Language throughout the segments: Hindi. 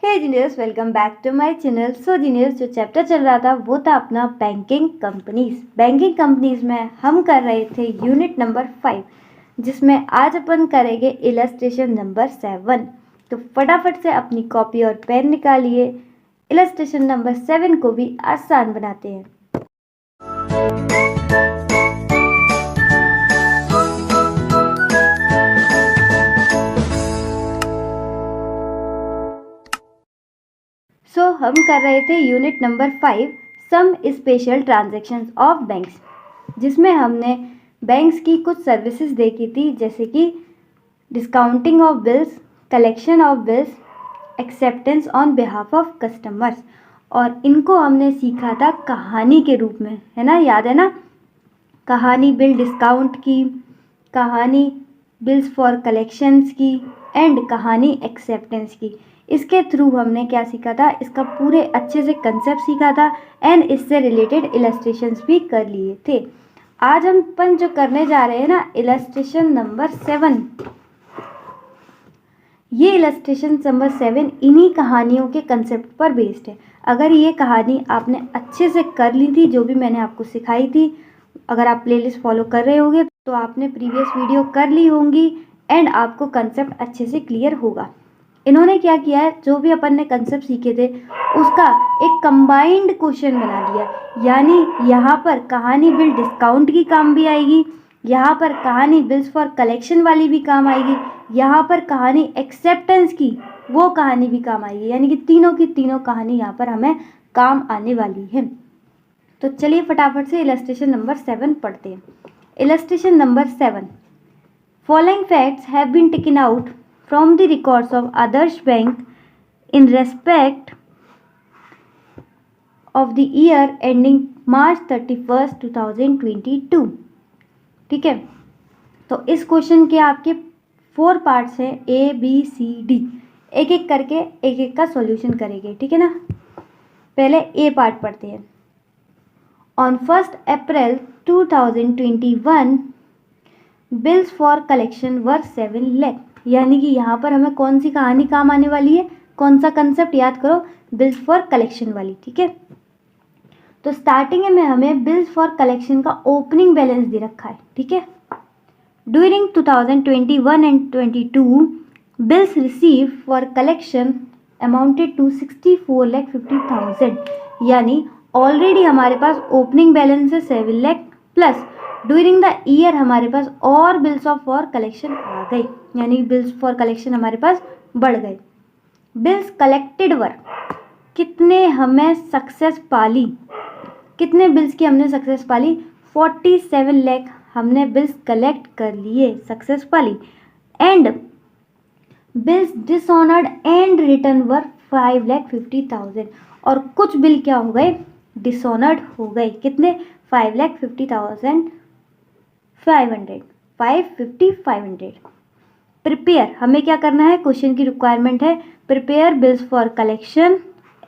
Hey genius, welcome back to my channel. So genius, जो चैप्टर चल रहा था वो था अपना बैंकिंग कंपनीज में हम कर रहे थे यूनिट नंबर 5, जिसमें आज अपन करेंगे इलस्ट्रेशन नंबर 7। तो फटाफट से अपनी कॉपी और पेन निकालिए, इलस्ट्रेशन नंबर 7 को भी आसान बनाते हैं। हम कर रहे थे unit number 5, some special transactions of banks, जिसमें हमने बैंक्स की कुछ सर्विसेज देखी थी, जैसे कि discounting of bills, collection of bills, acceptance on behalf of customers. और इनको हमने सीखा था कहानी के रूप में, है ना, याद है ना। कहानी बिल डिस्काउंट की, कहानी बिल्स फॉर कलेक्शंस की, एंड कहानी एक्सेप्टेंस की। इसके थ्रू हमने क्या सीखा था, इसका पूरे अच्छे से कंसेप्ट सीखा था एंड इससे रिलेटेड इलस्ट्रेशंस भी कर लिए थे। आज हम अपन जो करने जा रहे हैं ना, इलस्ट्रेशन नंबर 7, ये इलस्ट्रेशन नंबर 7 इन्हीं कहानियों के कंसेप्ट पर बेस्ड है। अगर ये कहानी आपने अच्छे से कर ली थी, जो भी मैंने आपको सिखाई थी, अगर आप प्लेलिस्ट फॉलो कर रहे होंगे तो आपने प्रीवियस वीडियो कर ली होंगी एंड आपको कंसेप्ट अच्छे से क्लियर होगा। इन्होंने क्या किया है, जो भी अपन ने कंसेप्ट सीखे थे उसका एक कंबाइंड क्वेश्चन बना दिया। यानी यहाँ पर कहानी बिल डिस्काउंट की काम भी आएगी, यहाँ पर कहानी बिल्स फॉर कलेक्शन वाली भी काम आएगी, यहाँ पर कहानी एक्सेप्टेंस की वो कहानी भी काम आएगी। यानी कि तीनों की तीनों कहानी यहाँ पर हमें काम आने वाली है। तो चलिए फटाफट से इलस्ट्रेशन नंबर 7 पढ़ते हैं। Illustration number 7, following facts have been taken out from the records of Adarsh Bank in respect of the year ending March 31st 2022। ठीक है, तो इस क्वेश्चन के आपके 4 पार्ट्स हैं, A B C D। एक एक करके एक एक का सॉल्यूशन करेंगे, ठीक है ना। पहले A पार्ट पढ़ते हैं। On 1st April 2021 bills for collection were 7 lakh. यानी कि यहाँ पर हमें कौन सी कहानी काम आने वाली है, कौन सा कंसेप्ट याद करो, बिल्स फॉर कलेक्शन वाली। ठीक है, तो स्टार्टिंग में हमें बिल्स फॉर कलेक्शन का ओपनिंग बैलेंस दे रखा है। ठीक है, during 2021 and 22 bills receive for collection amounted to 64,50,000। यानी ऑलरेडी हमारे पास ओपनिंग बैलेंस है 7 lakh plus during the year हमारे पास और बिल्स ऑफ फॉर कलेक्शन आ गई, यानी बिल्स फॉर कलेक्शन हमारे पास बढ़ गए। बिल्स कलेक्टेड वर, कितने हमें सक्सेस पाली, कितने बिल्स की हमने सक्सेस पाली, 47 लाख हमने बिल्स कलेक्ट कर लिए, successfully. And bills dishonoured and return were 5,50,000। और कुछ बिल क्या हो गए, डिसऑनर्ड हो गए। कितने, 5,50,500। 550। प्रिपेयर, हमें क्या करना है, क्वेश्चन की रिक्वायरमेंट है, prepare bills for collection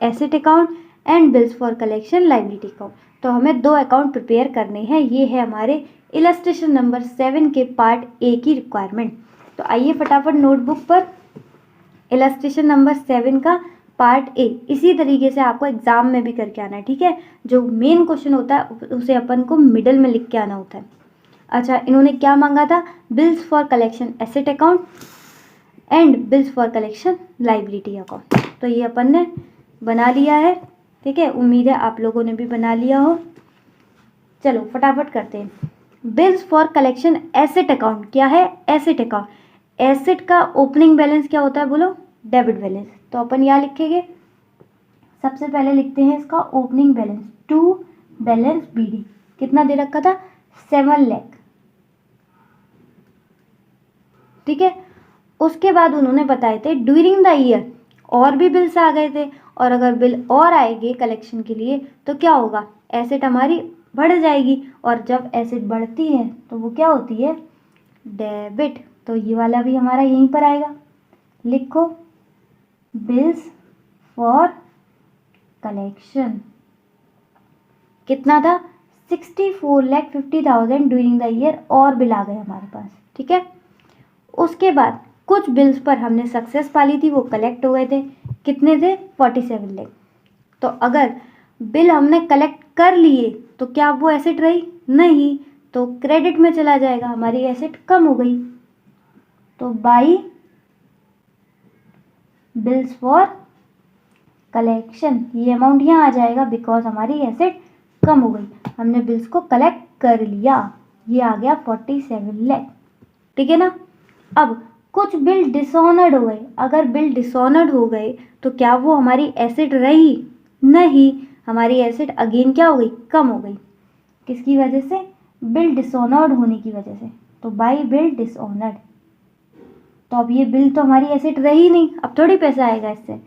asset account and bills for collection liability account. तो हमें 2 अकाउंट प्रिपेयर करने हैं। ये है हमारे इलस्ट्रेशन नंबर 7 के पार्ट ए की रिक्वायरमेंट। तो आइए फटाफट नोटबुक पर इलस्ट्रेशन नंबर 7 का पार्ट ए इसी तरीके से आपको एग्जाम में भी करके आना है। ठीक है, जो मेन क्वेश्चन होता है उसे अपन को मिडल में लिख के आना होता है। अच्छा, इन्होंने क्या मांगा था, bills for collection asset account and bills for collection liability account. तो ये अपन ने बना लिया है। ठीक है, उम्मीद है आप लोगों ने भी बना लिया हो। चलो फटाफट करते हैं। Bills for collection asset account क्या है, एसेट अकाउंट। एसेट का ओपनिंग बैलेंस क्या होता है, बोलो, डेबिट बैलेंस। तो अपन यहाँ लिखेंगे, सबसे पहले लिखते हैं इसका opening balance, to balance BD। कितना दे रखा था, 7 लाख। ठीक है, उसके बाद उन्होंने बताए थे ड्यूरिंग द ईयर और भी बिल्स आ गए थे, और अगर बिल और आएंगे कलेक्शन के लिए तो क्या होगा, एसेट हमारी बढ़ जाएगी, और जब एसेट बढ़ती है तो वो क्या होती है, डेबिट। तो ये वाला भी हमारा यहीं पर आएगा, लिखो बिल्स फॉर कलेक्शन। कितना था, 64,50,000 ड्यूरिंग द ईयर, और बिल आ गए हमारे पास। ठीक है, उसके बाद कुछ बिल्स पर हमने सक्सेस पाली थी, वो कलेक्ट हो गए थे। कितने थे 47 लाख। तो अगर बिल हमने कलेक्ट कर लिए तो क्या वो एसेट रही? नहीं, तो क्रेडिट में चला जाएगा, हमारी एसेट कम हो गई। तो बाई बिल्स फॉर कलेक्शन, ये अमाउंट यहाँ आ जाएगा बिकॉज हमारी एसेट कम हो गई, हमने बिल्स को कलेक्ट कर लिया, ये आ गया 47 लाख। ठीक है ना। अब कुछ बिल डिसऑनर्ड हो गए, अगर बिल डिसऑनर्ड हो गए तो क्या वो हमारी एसेट रही? नहीं, हमारी एसेट अगेन क्या हो गई? कम हो गई। किसकी वजह से? बिल डिसऑनर्ड होने की वजह से। तो बाई बिल डिसऑनर्ड, तो अब ये बिल तो हमारी एसेट रही नहीं, अब थोड़ी पैसा आएगा इससे,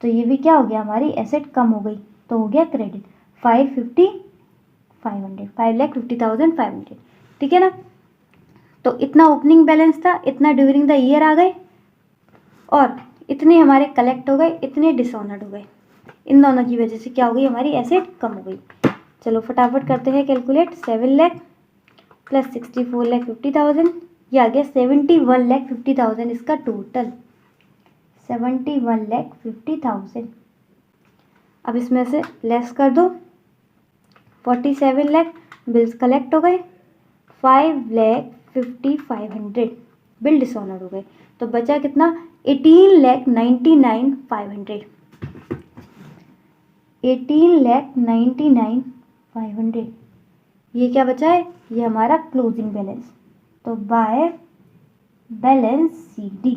तो ये भी क्या हो गया? हमारी एसेट कम हो गई, तो हो गया क्रेडिट 5,50,500। ठीक है ना। तो इतना ओपनिंग बैलेंस था, इतना ड्यूरिंग द ईयर आ गए, और इतने हमारे कलेक्ट हो गए, इतने डिसऑनर्ड हो गए। इन दोनों की वजह से क्या हो गई? हमारी एसेट कम हो गई। चलो फटाफट करते हैं कैलकुलेट। 7 लाख प्लस 64,50,000, ये आ गया 71,50,000 इसका टोटल, 71,50,000। अब इसमें से लेस कर दो, 47 लाख बिल्स कलेक्ट हो गए, 5,50,500 बिल डिसऑनर हो गए, तो बचा कितना? 18,99,500, 18,99,500। ये क्या बचा है? ये हमारा क्लोजिंग बैलेंस। तो बाय बैलेंस CD,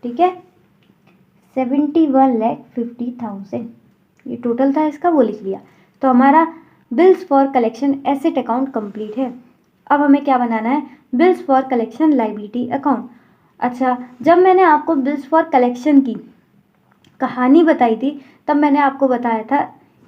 ठीक है, 71,50,000 ये टोटल था इसका, वो लिख लिया। तो हमारा bills for collection asset account complete है। अब हमें क्या बनाना है? Bills for collection liability account. अच्छा, जब मैंने आपको बिल्स फॉर कलेक्शन की कहानी बताई थी तब मैंने आपको बताया था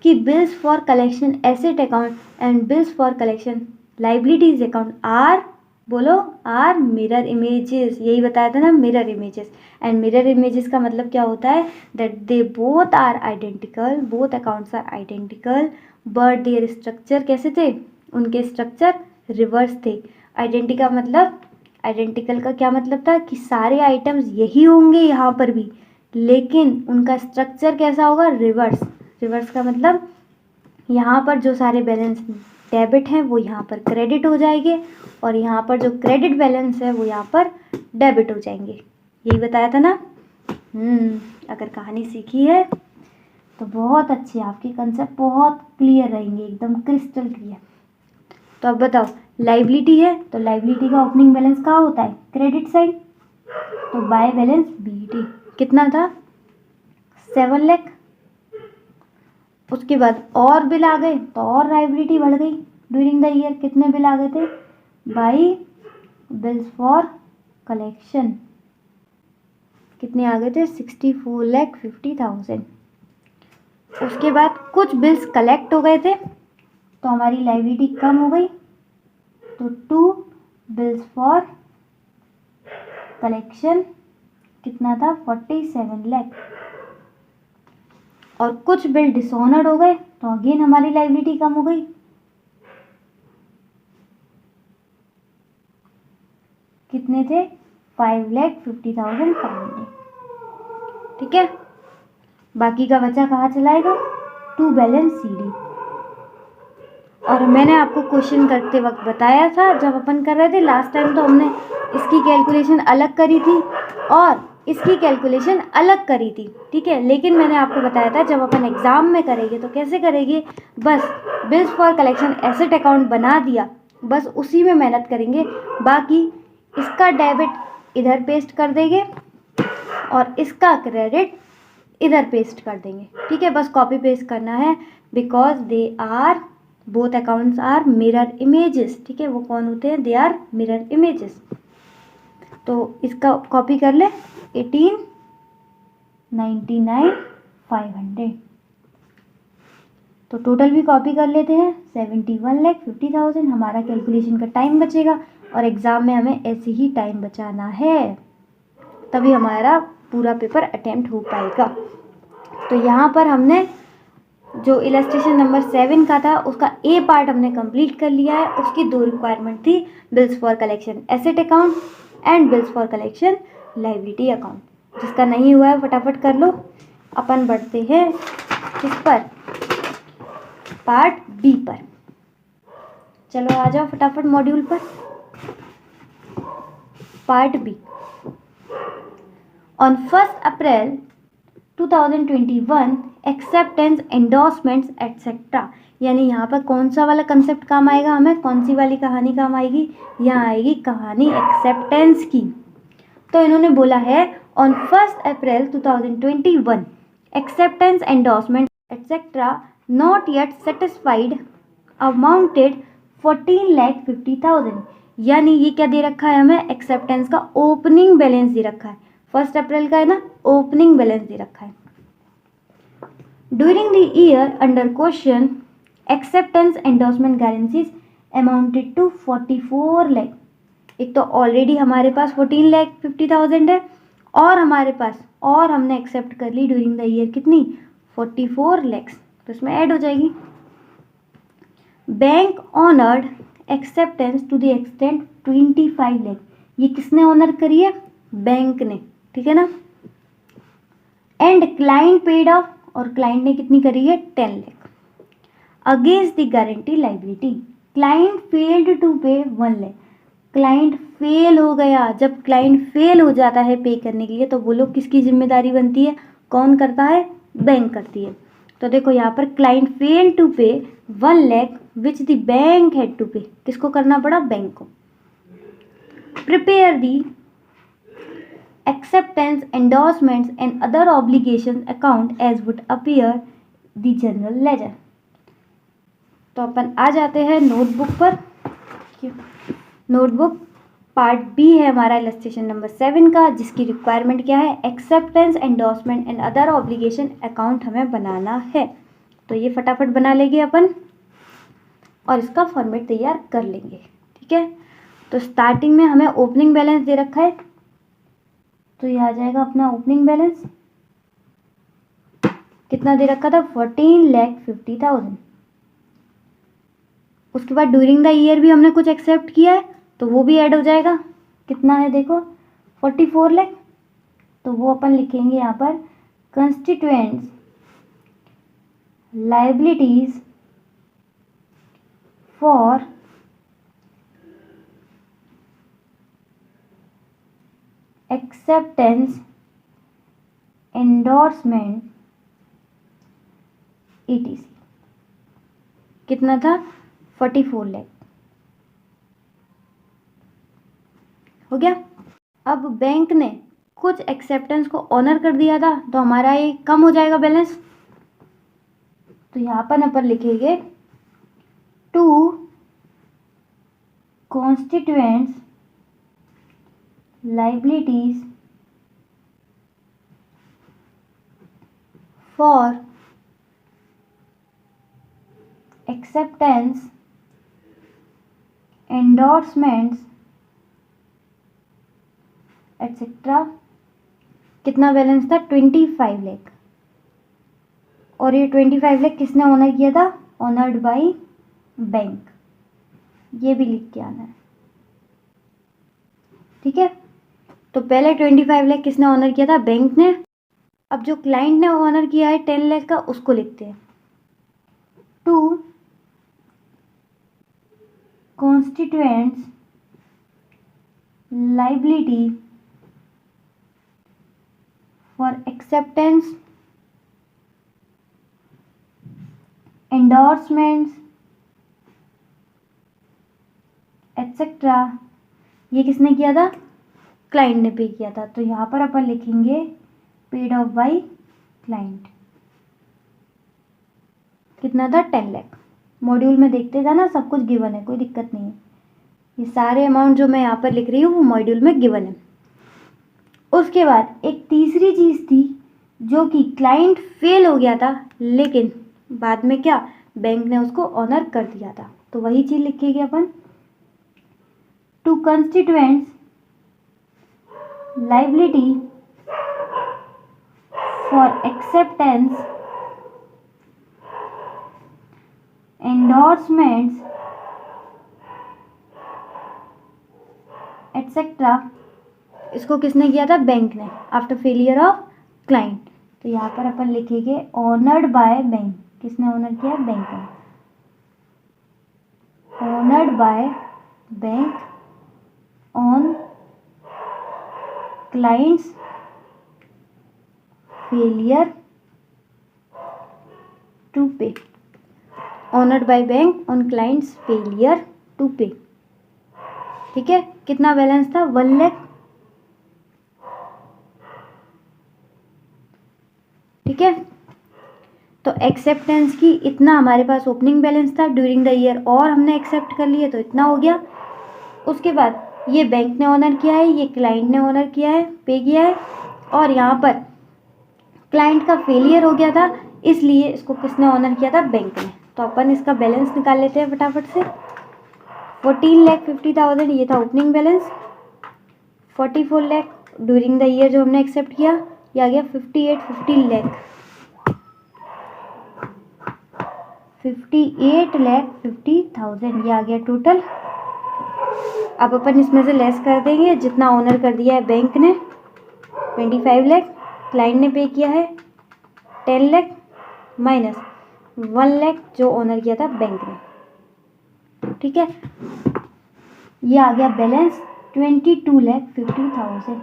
कि bills for collection asset account and bills for collection liabilities account are, बोलो, आर मिरर इमेजेस, यही बताया था ना, mirror images. And mirror images का मतलब क्या होता है? That they both are identical, both accounts are identical, but their structure कैसे थे? उनके स्ट्रक्चर रिवर्स थे। आइडेंटिकल मतलब, आइडेंटिकल का क्या मतलब था? कि सारे आइटम्स यही होंगे यहाँ पर भी, लेकिन उनका स्ट्रक्चर कैसा होगा? रिवर्स। रिवर्स का मतलब यहाँ पर जो सारे बैलेंस डेबिट हैं वो यहाँ पर क्रेडिट हो जाएंगे, और यहाँ पर जो क्रेडिट बैलेंस है वो यहाँ पर डेबिट हो जाएंगे। यही बताया था ना। अगर कहानी सीखी है तो बहुत अच्छी, आपकी कंसेप्ट बहुत क्लियर रहेंगे, एकदम क्रिस्टल क्लियर। तो अब बताओ, लायबिलिटी है तो लायबिलिटी का ओपनिंग बैलेंस कहाँ होता है? Credit side. तो बाय बैलेंस BD कितना था? 7 लाख। उसके बाद और बिल आ गए तो और लायबिलिटी बढ़ गई ड्यूरिंग द ईयर। कितने बिल आ गए थे? बाई बिल्स फॉर कलेक्शन कितने आ गए थे? 64,50,000। उसके बाद कुछ बिल्स कलेक्ट हो गए थे तो हमारी लायबिलिटी कम हो गई, तो 2 बिल्स फॉर कलेक्शन कितना था? 47 लाख। और कुछ बिल डिसऑनर्ड हो गए तो अगेन हमारी लायबिलिटी कम हो गई, कितने थे? 5,50,500। ठीक है, बाकी का बचा कहाँ चलाएगा? To balance CD। और मैंने आपको क्वेश्चन करते वक्त बताया था, जब अपन कर रहे थे लास्ट टाइम, तो हमने इसकी कैलकुलेशन अलग करी थी और इसकी कैलकुलेशन अलग करी थी। ठीक है, लेकिन मैंने आपको बताया था जब अपन एग्जाम में करेंगे तो कैसे करेंगे? बस bills for collection asset account बना दिया, बस उसी में मेहनत करेंगे। बाकी इसका डेबिट इधर पेस्ट कर देंगे और इसका क्रेडिट इधर पेस्ट कर देंगे। ठीक है, बस कॉपी पेस्ट करना है, because they are, both accounts are mirror images. ठीक है, वो कौन होते हैं? They are mirror images. तो इसका कॉपी कर ले, 18,99,500। तो टोटल भी कॉपी कर लेते हैं, 71,50,000। हमारा कैलकुलेशन का टाइम बचेगा और एग्ज़ाम में हमें ऐसे ही टाइम बचाना है, तभी हमारा पूरा पेपर अटेम्प्ट हो पाएगा। तो यहाँ पर हमने जो इलस्ट्रेशन नंबर 7 का था उसका A पार्ट हमने कंप्लीट कर लिया है। उसकी 2 रिक्वायरमेंट थी, bills for collection asset account and bills for collection liability account. जिसका नहीं हुआ है फटाफट कर लो। अपन बढ़ते हैं किस पर, पार्ट बी पर। चलो आ जाओ फटाफट मॉड्यूल पर। Part B, on 1 April 2021 acceptance endorsements etcetera, यानी यहाँ पर कौन सा वाला कंसेप्ट काम आएगा, हमें कौन सी वाली कहानी काम आएगी, यहाँ आएगी कहानी एक्सेप्टेंस की। तो इन्होंने बोला है on 1 April 2021 acceptance endorsement etcetera not yet satisfied amounted 14,50,000, यानी ये क्या दे रखा है हमें, एक्सेप्टेंस का ओपनिंग बैलेंस दे रखा है। 1 अप्रैल का है ना, ओपनिंग बैलेंस दे रखा है। During the year under question acceptance endorsement guarantees amounted to 44 lakh. एक तो ऑलरेडी हमारे पास 14,50,000 है, और हमारे पास और हमने एक्सेप्ट कर ली ड्यूरिंग द ईयर कितनी, 44 लाख, तो इसमें ऐड हो जाएगी। Bank honoured acceptance to the extent 25 lakh, ये किसने ऑनर करी है, बैंक ने, ठीक है ना। एंड क्लाइंट पेड ऑफ, और क्लाइंट ने कितनी करी है, 10 lakh. Against the guarantee liability client failed to pay 1 lakh, client fail हो गया। जब क्लाइंट फेल हो जाता है पे करने के लिए, तो वो लोग किसकी जिम्मेदारी बनती है, कौन करता है, बैंक करती है। तो देखो यहाँ पर client fail to pay 1 lakh which the bank had to pay, किसको करना पड़ा, बैंक को। Prepare the acceptance endorsements and other obligations account as would appear the general ledger। तो अपन आ जाते हैं नोटबुक पर। नोटबुक पार्ट बी है हमारा इलस्ट्रेशन नंबर 7 का, जिसकी रिक्वायरमेंट क्या है, acceptance endorsement and other obligation account हमें बनाना है। तो ये फटाफट बना लेंगे अपन और इसका फॉर्मेट तैयार कर लेंगे, ठीक है। तो स्टार्टिंग में हमें ओपनिंग बैलेंस दे रखा है, तो ये आ जाएगा अपना ओपनिंग बैलेंस, कितना दे रखा था, 14,50,000। उसके बाद ड्यूरिंग द ईयर भी हमने कुछ एक्सेप्ट किया है, तो वो भी ऐड हो जाएगा। कितना है देखो, 44 लाख, तो वो अपन लिखेंगे यहाँ पर constituents liabilities for acceptance endorsement ETC। कितना था, 44 लाख हो गया। अब बैंक ने कुछ एक्सेप्टेंस को ऑनर कर दिया था, तो हमारा ये कम हो जाएगा बैलेंस। तो यहाँ पर अपन लिखेंगे to constituents liabilities for acceptance endorsements etcetera. कितना बैलेंस था, 25 लाख, और ये 25 लाख किसने ऑनर किया था, ऑनर्ड बाय बैंक, ये भी लिख के आना है, ठीक है। तो पहले 25 लाख किसने ऑनर किया था, बैंक ने। अब जो क्लाइंट ने ऑनर किया है 10 लाख का, उसको लिखते हैं to constituents liability for acceptance endorsements etcetera. ये किसने किया था, क्लाइंट ने पे किया था, तो यहाँ पर अपन लिखेंगे पेड ऑफ बाय क्लाइंट। कितना था, 10 लाख। मॉड्यूल में देखते जाना, सब कुछ गिवन है, कोई दिक्कत नहीं है। ये सारे अमाउंट जो मैं यहाँ पर लिख रही हूँ वो मॉड्यूल में गिवन है। उसके बाद एक तीसरी चीज़ थी, जो कि क्लाइंट फेल हो गया था, लेकिन बाद में क्या, बैंक ने उसको ऑनर कर दिया था, तो वही चीज़ लिखेंगे अपन to constituents liability for acceptance endorsements etcetera इसको किसने किया था? बैंक ने, आफ्टर फेलियर ऑफ क्लाइंट। तो यहाँ पर अपन लिखेंगे ऑनर्ड बाय बैंक। किसने ऑनर किया? बैंक ने। Honoured by bank on clients failure to pay. Honoured by bank on clients failure to pay. ठीक है, कितना बैलेंस था? 1 लाख। ठीक है, तो एक्सेप्टेंस की इतना हमारे पास ओपनिंग बैलेंस था ड्यूरिंग द ईयर, और हमने एक्सेप्ट कर लिए तो इतना हो गया। उसके बाद ये बैंक ने ऑनर किया है, ये क्लाइंट ने ऑनर किया है, पे किया है, और यहाँ पर क्लाइंट का फेलियर हो गया था, इसलिए इसको किसने ऑनर किया था? बैंक ने। तो अपन इसका बैलेंस निकाल लेते हैं फटाफट से। 14,50,000 ये था opening balance. 44 lakh during the year जो हमने एक्सेप्ट किया, ये आ गया 58 लाख। 58,50,000 ये आ गया टोटल। अब अपन इसमें से लेस कर देंगे जितना ऑनर कर दिया है बैंक ने 25 लाख, क्लाइंट ने पे किया है 10 लाख, माइनस 1 लाख जो ऑनर किया था बैंक ने। ठीक है, ये आ गया बैलेंस 22,50,000।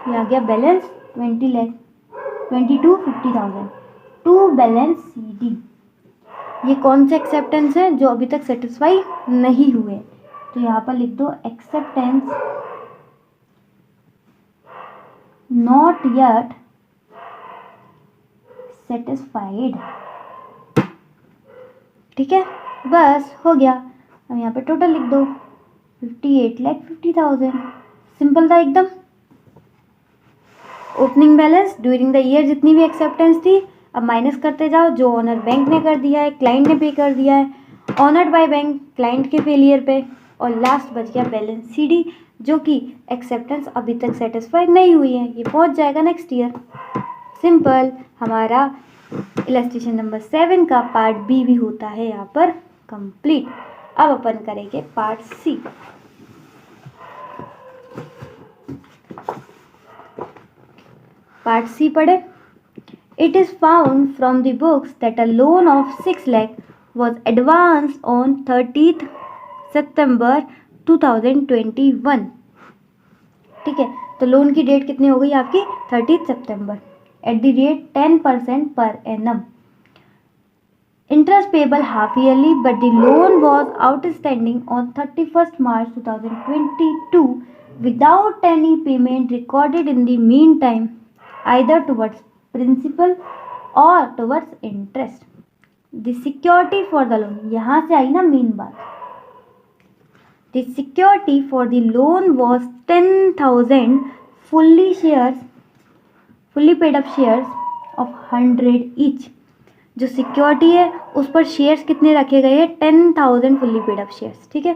ये आ गया बैलेंस 22,50,000 टू बैलेंस CD। ये कौन से एक्सेप्टेंस है? जो अभी तक सेटिस्फाई नहीं हुए, तो यहाँ पर लिख दो एक्सेप्टेंस नॉट येट सेटिस्फाइड। ठीक है, बस हो गया। अब यहाँ पे टोटल लिख दो 58,50,000। सिंपल था एकदम। Opening balance during the year जितनी भी एक्सेप्टेंस थी, अब माइनस करते जाओ। जो ऑनर बैंक ने कर दिया है, क्लाइंट ने पे कर दिया है, ऑनर्ड बाय बैंक क्लाइंट के फेलियर पे, और लास्ट बच गया बैलेंस CD, जो कि एक्सेप्टेंस अभी तक सेटिस्फाई नहीं हुई है, ये पहुंच जाएगा नेक्स्ट ईयर। सिंपल। हमारा इलस्ट्रेशन नंबर 7 का पार्ट B भी होता है यहाँ पर कंप्लीट। अब अपन करेंगे पार्ट C। पार्ट C पढ़े। It is found from the books that a loan of 6 lakh was advanced on 30th September 2021। ठीक है, तो लोन की डेट कितनी हो गई आपकी? 30 सितंबर। At the rate 10% per annum. Interest payable half yearly, but the loan was outstanding on 31st March 2022 without any payment recorded in the meantime, either towards principal or towards interest. The security for the loan, यहाँ से आई ना मेन बात। The security for the loan was 10,000 fully paid up shares of 100 each। जो सिक्योरिटी है उस पर शेयर्स कितने रखे गए हैं? 10,000 फुल्ली पेड अप शेयर्स। ठीक है,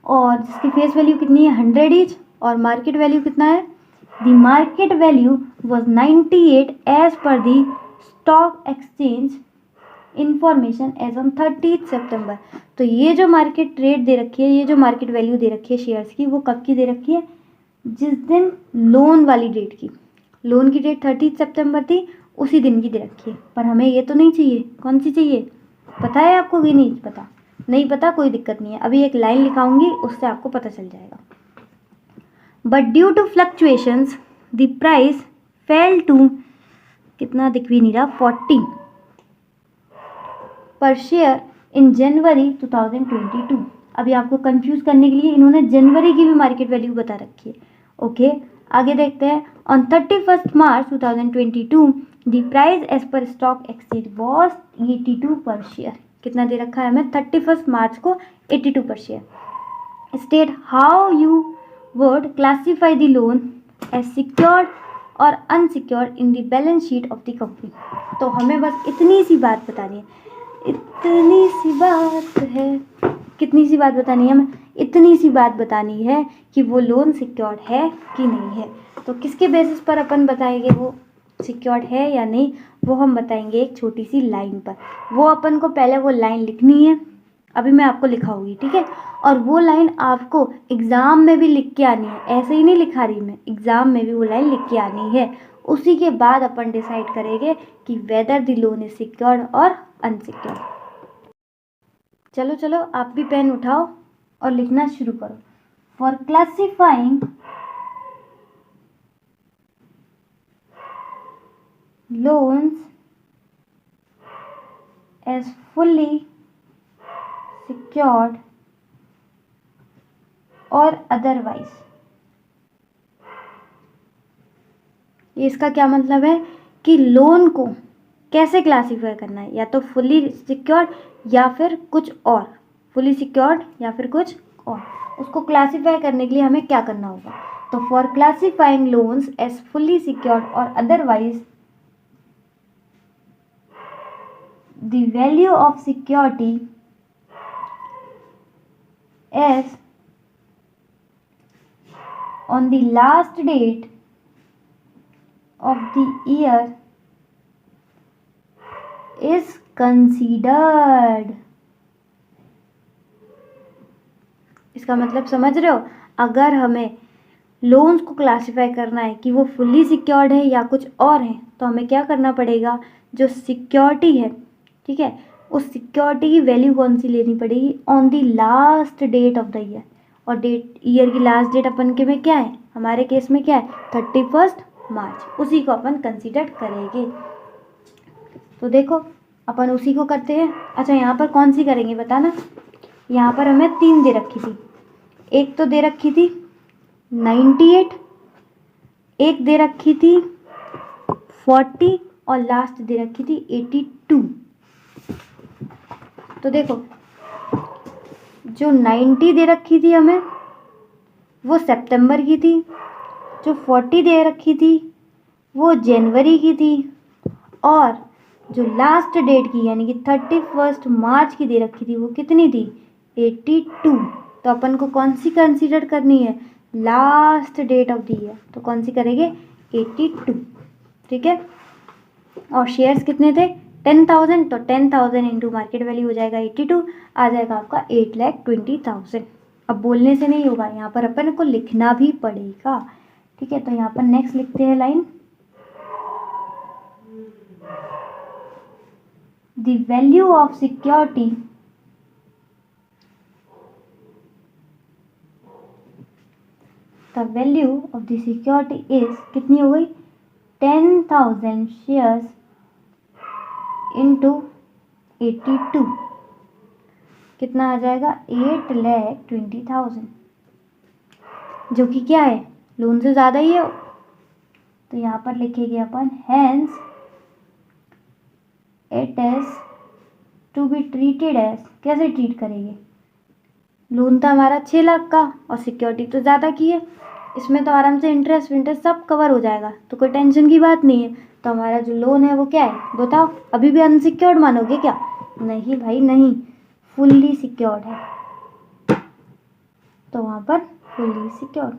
और जिसकी फेस वैल्यू कितनी है? 100 ईच, और मार्केट वैल्यू कितना है? The market value was 98 as per the stock exchange information as on 30 September. तो ये जो मार्केट रेट दे रखी है, ये जो मार्केट वैल्यू दे रखी है शेयर्स की, वो कब की दे रखी है? जिस दिन लोन वाली डेट की। लोन की डेट 30 सितंबर थी, उसी दिन की दे रखी है। पर हमें ये तो नहीं चाहिए। कौन सी चाहिए? पता है आपको कि नहीं पता? नहीं पता, कोई दिक्कत नहीं है, अभी एक लाइन लिखाऊंगी उससे आपको पता चल जाएगा। But due to fluctuations the price fell to, कितना दिख भी नहीं रहा, 40 पर शेयर इन जनवरी 2022। अभी आपको कंफ्यूज करने के लिए इन्होंने जनवरी की भी मार्केट वैल्यू बता रखी है। ओके, आगे देखते हैं। On 31st March 2022 the price as per stock exchange was 82 पर शेयर। कितना दे रखा है हमें? 31 मार्च को 82 पर share. State how you would classify the loan as secured और unsecured in the balance sheet of the company. तो हमें बस इतनी सी बात बतानी है, इतनी सी बात है। कितनी सी बात बतानी है हमें? इतनी सी बात बतानी है कि वो लोन सिक्योर्ड है कि नहीं है। तो किसके बेसिस पर अपन बताएंगे वो सिक्योर्ड है या नहीं? वो हम बताएंगे एक छोटी सी लाइन पर। वो अपन को पहले वो लाइन लिखनी है, अभी मैं आपको लिखाऊंगी, ठीक है। और वो लाइन आपको एग्ज़ाम में भी लिख के आनी है, ऐसे ही नहीं लिखा रही मैं, एग्ज़ाम में भी वो लाइन लिख के आनी है। उसी के बाद अपन डिसाइड करेंगे कि whether the loan is secured और अनसिक्योर्ड। चलो चलो आप भी पेन उठाओ और लिखना शुरू करो। For classifying loans as fully secured और otherwise, ये इसका क्या मतलब है कि लोन को कैसे क्लासीफाई करना है, या तो फुली सिक्योर्ड या फिर कुछ और, फुली सिक्योर्ड या फिर कुछ और। उसको क्लासीफाई करने के लिए हमें क्या करना होगा, तो for classifying loans as fully secured और otherwise the value of security is on the last date of the year is considered। इसका मतलब समझ रहे हो, अगर हमें लोन्स को क्लासिफाई करना है कि वो फुल्ली सिक्योर्ड है या कुछ और है, तो हमें क्या करना पड़ेगा, जो सिक्योरिटी है, ठीक है, उस सिक्योरिटी की वैल्यू कौन सी लेनी पड़ेगी, on the last date of the year. और डेट, ईयर की लास्ट डेट अपन के में क्या है, हमारे केस में क्या है, 31 मार्च, उसी को अपन कंसीडर करेंगे। तो देखो अपन उसी को करते हैं। अच्छा यहाँ पर कौन सी करेंगे बताना, यहाँ पर हमें 3 दे रखी थी, एक तो दे रखी थी 98, एक दे रखी थी 40 और लास्ट दे रखी थी 82। तो देखो जो 90 दे रखी थी हमें वो सितंबर की थी, जो 40 दे रखी थी वो जनवरी की थी, और जो लास्ट डेट की यानी कि 31 मार्च की दे रखी थी वो कितनी थी, 82। तो अपन को कौन सी कंसीडर करनी है, last date of the year, तो कौन सी करेंगे, 82, ठीक है। और शेयर्स कितने थे, 10,000, तो 10,000 इंटू मार्केट वैल्यू हो जाएगा 82, आ जाएगा आपका 8,20,000। अब बोलने से नहीं होगा, यहाँ पर अपन को लिखना भी पड़ेगा, ठीक है। तो यहाँ पर नेक्स्ट लिखते हैं line, the value of security the value of the security is, कितनी हो गई, 10,000 शेयर्स इंटू 82, कितना आ जाएगा, 8,20,000, जो कि क्या है, लोन से ज़्यादा ही है। तो यहाँ पर लिखेंगे अपन, hence it is to be treated as, कैसे ट्रीट करेंगे, लोन था हमारा 6 लाख का और सिक्योरिटी तो ज़्यादा की है, इसमें तो आराम से इंटरेस्ट विंटरेस्ट सब कवर हो जाएगा, तो कोई टेंशन की बात नहीं है। तो हमारा जो लोन है वो क्या है बताओ, अभी भी अनसिक्योर्ड मानोगे क्या, नहीं भाई नहीं, फुल्ली सिक्योर्ड है, तो वहाँ पर फुल्ली सिक्योर्ड।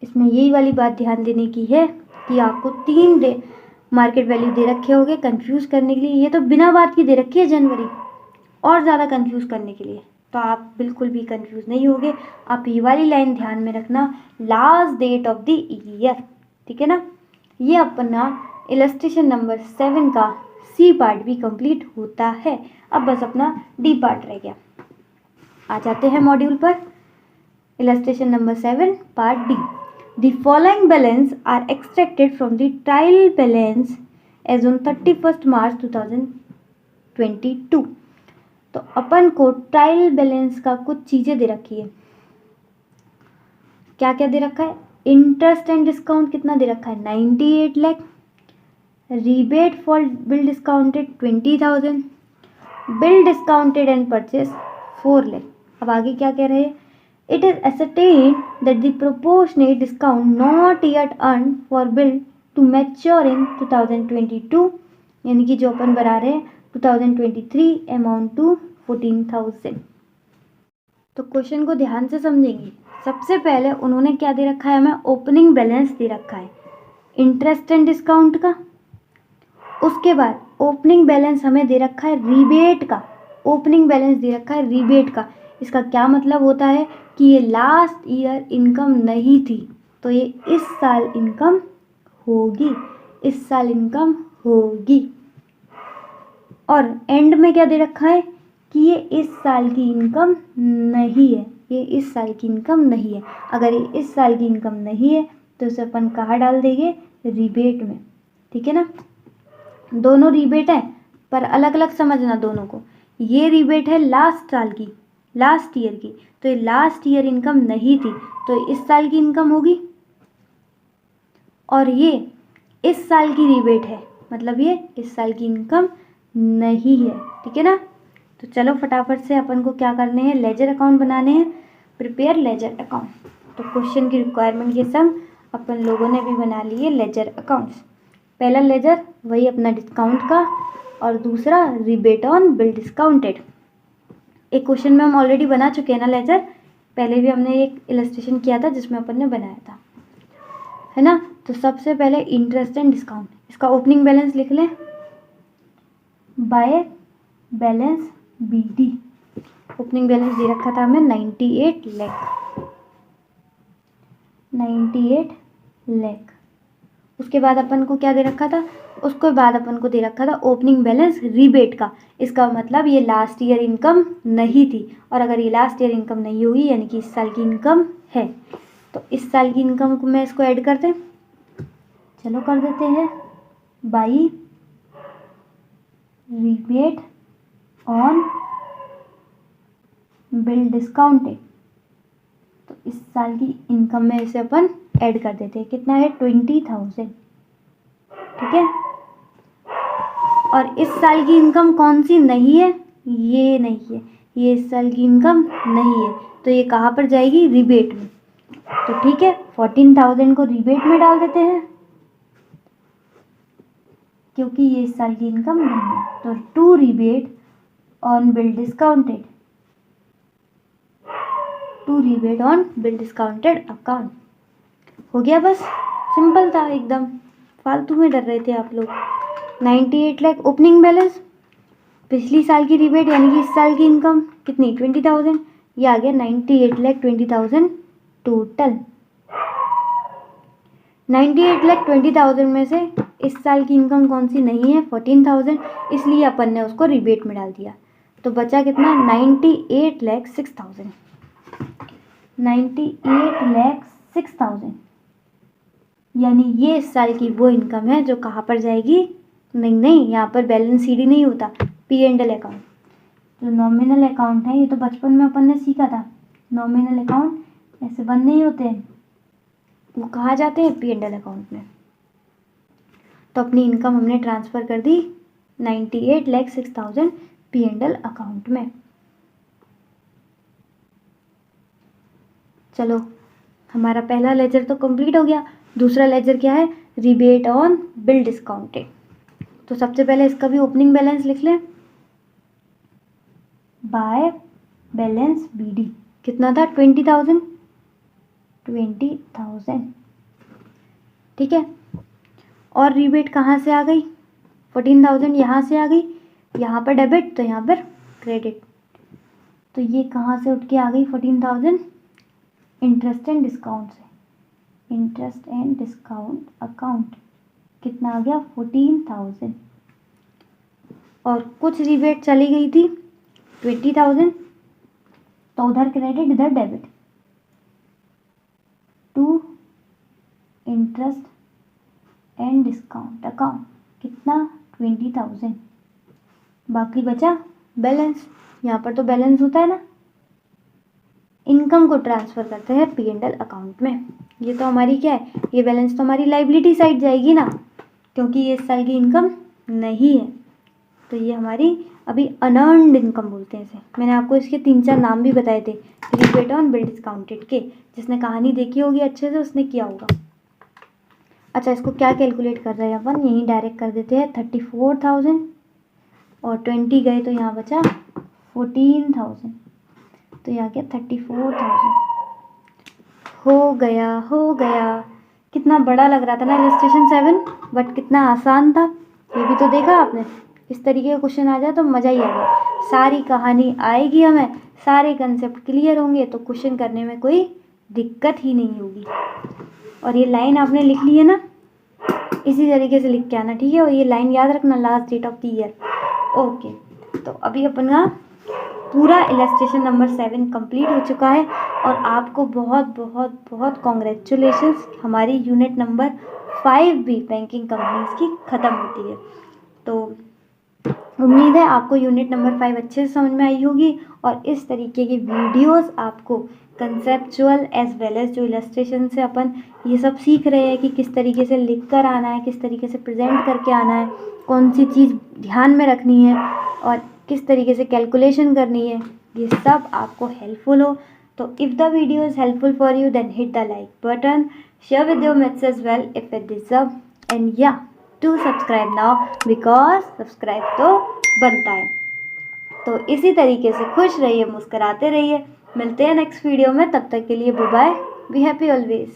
इसमें यही वाली बात ध्यान देने की है कि आपको 3 डे मार्केट वैल्यू दे रखे होंगे कंफ्यूज करने के लिए, ये तो बिना बात की दे रखी है जनवरी, और ज़्यादा कंफ्यूज करने के लिए, तो आप बिल्कुल भी कंफ्यूज नहीं होगे। आप ये वाली लाइन ध्यान में रखना, last date of the year, ठीक है ना। ये अपना इलस्ट्रेशन नंबर 7 का सी पार्ट भी कंप्लीट होता है। अब बस अपना डी पार्ट रह गया, आ जाते हैं मॉड्यूल पर। Illustration number 7 part D, the following balance are extracted from the trial balance as on 31 March 2022। तो अपन को ट्रायल बैलेंस का कुछ चीज़ें दे रखी है, क्या क्या दे रखा है, इंटरेस्ट एंड डिस्काउंट कितना दे रखा है, 98 lakh, rebate for bill discounted 20,000, bill discounted and purchase 4 lakh. अब आगे क्या कह रहे हैं, it is ascertained that the proportionate discount not yet earned for bill to mature in 2022, यानी कि जो अपन बना रहे हैं 2023, अमाउंट टू 14,000। तो क्वेश्चन को ध्यान से समझेंगे। सबसे पहले उन्होंने क्या दे रखा है, हमें ओपनिंग बैलेंस दे रखा है इंटरेस्ट एंड डिस्काउंट का, उसके बाद ओपनिंग बैलेंस हमें दे रखा है रीबेट का, ओपनिंग बैलेंस दे रखा है रिबेट का। इसका क्या मतलब होता है कि ये लास्ट ईयर इनकम नहीं थी, तो ये इस साल इनकम होगी, इस साल इनकम होगी। और एंड में क्या दे रखा है कि ये इस साल की इनकम नहीं है, ये इस साल की इनकम नहीं है। अगर ये इस साल की इनकम नहीं है तो इसे अपन कहाँ डाल देंगे, रिबेट में। ठीक है ना, दोनों रिबेट है पर अलग अलग समझना दोनों को। ये रिबेट है लास्ट साल की, लास्ट ईयर की, तो ये लास्ट ईयर इनकम नहीं थी तो इस साल की इनकम होगी। और ये इस साल की रिबेट है, मतलब ये इस साल की इनकम नहीं है। ठीक है ना, तो चलो फटाफट से अपन को क्या करने हैं, लेजर अकाउंट बनाने हैं, प्रिपेयर लेजर अकाउंट। तो क्वेश्चन की रिक्वायरमेंट के संग अपन लोगों ने भी बना लिए लेजर अकाउंट्स। पहला लेजर वही अपना डिस्काउंट का, और दूसरा रिबेट ऑन बिल डिस्काउंटेड। एक क्वेश्चन में हम ऑलरेडी बना चुके हैं ना लेजर, पहले भी हमने एक इलस्ट्रेशन किया था जिसमें अपन ने बनाया था, है ना। तो सबसे पहले इंटरेस्ट एंड डिस्काउंट, इसका ओपनिंग बैलेंस लिख लें, by balance BD। Opening balance दे रखा था हमें 98 लाख, 98 लाख। उसके बाद अपन को क्या दे रखा था, उसके बाद अपन को दे रखा था ओपनिंग बैलेंस रिबेट का। इसका मतलब ये लास्ट ईयर इनकम नहीं थी, और अगर ये लास्ट ईयर इनकम नहीं होगी यानी कि इस साल की इनकम है, तो इस साल की इनकम को मैं इसको ऐड करते, चलो कर देते हैं, by rebate on bill discounted. तो इस साल की इनकम में इसे अपन ऐड कर देते हैं, कितना है 20,000। ठीक है, और इस साल की इनकम कौन सी नहीं है, ये नहीं है, ये इस साल की इनकम नहीं है, तो ये कहाँ पर जाएगी, रिबेट में। तो ठीक है, 14,000 को रिबेट में डाल देते हैं क्योंकि ये इस साल की इनकम नहीं है। तो to rebate on bill discounted, to rebate on bill discounted account. हो गया, बस सिंपल था एकदम, फालतू में डर रहे थे आप लोग। 98 लाख ओपनिंग बैलेंस, पिछली साल की रिबेट यानी कि इस साल की इनकम कितनी 20,000, ये आ गया 98 लाख 20,000 टोटल। 98 लाख 20,000 में से इस साल की इनकम कौन सी नहीं है, 14,000, इसलिए अपन ने उसको रिबेट में डाल दिया। तो बचा कितना, 98 लाख 6,000, 98 लाख 6,000, यानी ये इस साल की वो इनकम है जो कहाँ पर जाएगी, नहीं, यहाँ पर बैलेंस CD नहीं होता, P&L अकाउंट। जो नॉमिनल अकाउंट है, ये तो बचपन में अपन ने सीखा था, नॉमिनल अकाउंट ऐसे बंद नहीं होते हैं, वो कहाँ जाते हैं, P&L अकाउंट में। तो अपनी इनकम हमने ट्रांसफ़र कर दी 98 लाख 6,000 P&L अकाउंट में। चलो हमारा पहला लेजर तो कंप्लीट हो गया। दूसरा लेजर क्या है, रिबेट ऑन बिल डिस्काउंटेड। तो सबसे पहले इसका भी ओपनिंग बैलेंस लिख लें, बाय बैलेंस BD। कितना था, 20,000, 20,000। ठीक है, और रिबेट कहाँ से आ गई, 14,000 यहाँ से आ गई, यहाँ पर डेबिट तो यहाँ पर क्रेडिट, तो ये कहाँ से उठ के आ गई 14,000, इंटरेस्ट एंड डिस्काउंट से, इंटरेस्ट एंड डिस्काउंट अकाउंट। कितना आ गया 14,000, और कुछ रिबेट चली गई थी 20,000, तो उधर क्रेडिट इधर debit, to interest and discount account. कितना 20,000, बाकी बचा बैलेंस। यहाँ पर तो बैलेंस होता है ना, इनकम को ट्रांसफ़र करते हैं P&L अकाउंट में। ये तो हमारी क्या है, ये बैलेंस तो हमारी लाइबिलिटी साइड जाएगी ना, क्योंकि ये इस साल की इनकम नहीं है, तो ये हमारी अभी अनअर्नड इनकम बोलते हैं इसे। मैंने आपको इसके 3-4 नाम भी बताए थे रिबेट ऑन बिल डिस्काउंटेड के, जिसने कहानी देखी होगी अच्छे से उसने किया होगा। अच्छा, इसको क्या कैलकुलेट कर रहे हैं अपन, यहीं डायरेक्ट कर देते हैं 34,000, और 20 गए तो यहाँ बचा 14,000, तो यहाँ क्या 34,000। हो गया। कितना बड़ा लग रहा था ना इलस्ट्रेशन 7, बट कितना आसान था, ये भी तो देखा आपने, इस तरीके का क्वेश्चन आ जाए तो मज़ा ही आ जाए, सारी कहानी आएगी हमें, सारे कंसेप्ट क्लियर होंगे तो क्वेश्चन करने में कोई दिक्कत ही नहीं होगी। और ये लाइन आपने लिख ली है ना, इसी तरीके से लिख के आना, ठीक है। और ये लाइन याद रखना, last date of the year. Okay, तो अभी अपन का पूरा इलस्ट्रेशन नंबर 7 कंप्लीट हो चुका है और आपको बहुत बहुत बहुत कॉन्ग्रेचुलेशंस, हमारी यूनिट नंबर 5 भी बैंकिंग कंपनीज की ख़त्म होती है। तो उम्मीद है आपको यूनिट नंबर 5 अच्छे से समझ में आई होगी और इस तरीके की वीडियोस आपको कंसेप्चुअल एज वेल एज जो इलस्ट्रेशन से अपन ये सब सीख रहे हैं कि किस तरीके से लिख कर आना है, किस तरीके से प्रेजेंट करके आना है, कौन सी चीज़ ध्यान में रखनी है और किस तरीके से कैलकुलेशन करनी है, ये सब आपको हेल्पफुल हो। तो if the video is helpful for you then hit the like button, share with your mates as well if it deserve, and या to subscribe now because subscribe तो बनता है। तो इसी तरीके से खुश रहिए, मुस्कुराते रहिए, मिलते हैं नेक्स्ट वीडियो में, तब तक के लिए bye bye, be happy always.